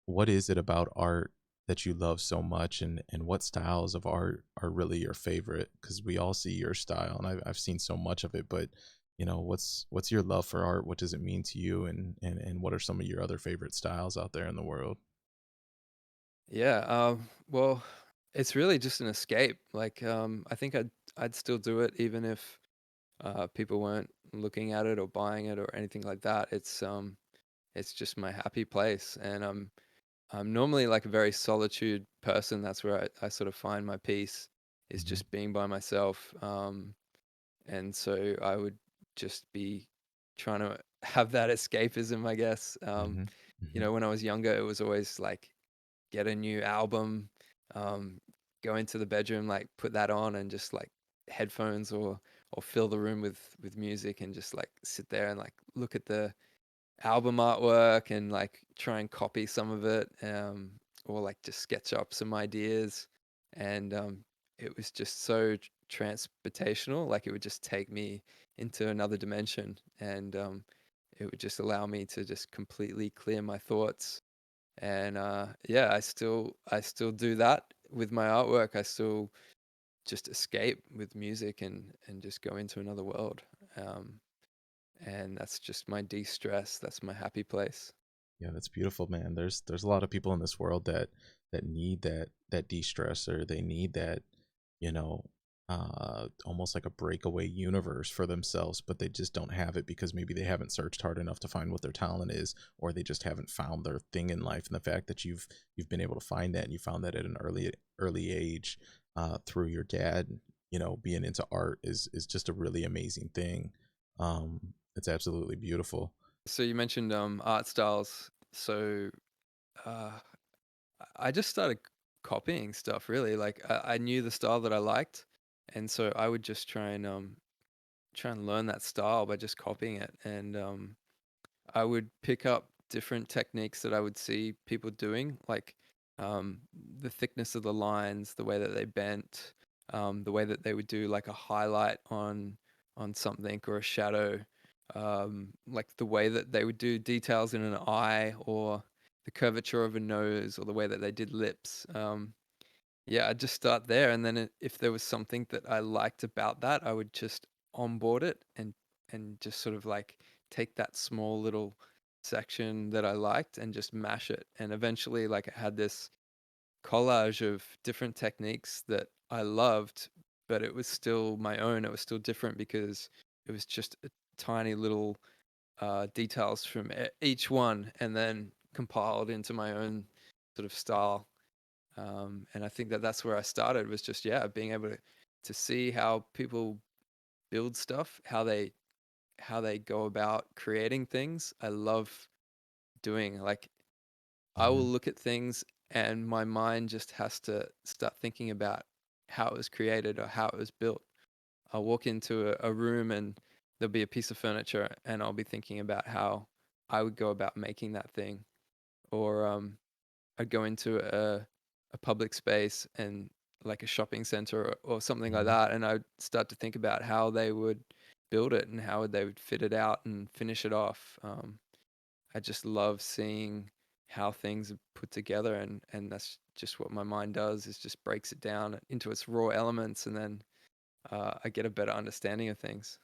what is it about art that you love so much, and what styles of art are really your favorite? Because we all see your style, and I've seen so much of it, but what's your love for art? What does it mean to you, and what are some of your other favorite styles out there in the world? Yeah, well, it's really just an escape. Like, I think I'd still do it even if people weren't looking at it or buying it or anything like that. It's just my happy place, and I'm normally like a very solitude person. That's where I sort of find my peace is Hmm. just being by myself. And so I would just be trying to have that escapism, I guess. Hmm. Hmm. When I was younger, it was always like get a new album, um, go into the bedroom, like put that on and just like headphones or fill the room with music and just like sit there and like look at the album artwork and like try and copy some of it, or like just sketch up some ideas. And it was just so transportational, like it would just take me into another dimension, and it would just allow me to just completely clear my thoughts. And yeah, I still do that with my artwork. I still just escape with music and just go into another world. Um, and that's just my de-stress. That's my happy place. Yeah, that's beautiful, man. There's a lot of people in this world that need that de-stress, or they need that, you know, almost like a breakaway universe for themselves, but they just don't have it because maybe they haven't searched hard enough to find what their talent is, or they just haven't found their thing in life. And the fact that you've been able to find that, and you found that at an early age, through your dad, being into art is just a really amazing thing. It's absolutely beautiful. So you mentioned art styles. So uh, I just started copying stuff really. Like I knew the style that I liked, and so I would just try and learn that style by just copying it. And I would pick up different techniques that I would see people doing, like the thickness of the lines, the way that they bent, the way that they would do like a highlight on something or a shadow, like the way that they would do details in an eye or the curvature of a nose or the way that they did lips. Yeah, I'd just start there, and then if there was something that I liked about that, I would just onboard it and just sort of like take that small little section that I liked and just mash it. And eventually, like I had this collage of different techniques that I loved, but it was still my own. It was still different because it was just a tiny little details from each one, and then compiled into my own sort of style. And I think that that's where I started, was just, yeah, being able to see how people build stuff, how they go about creating things. I love doing, like, I will Hmm. look at things and my mind just has to start thinking about how it was created or how it was built. I'll walk into a room and there'll be a piece of furniture and I'll be thinking about how I would go about making that thing. Or I'd go into a public space and like a shopping center or something like Hmm. that, and I'd start to think about how they would build it and how they would fit it out and finish it off. I just love seeing how things are put together, and that's just what my mind does, is just breaks it down into its raw elements, and then I get a better understanding of things.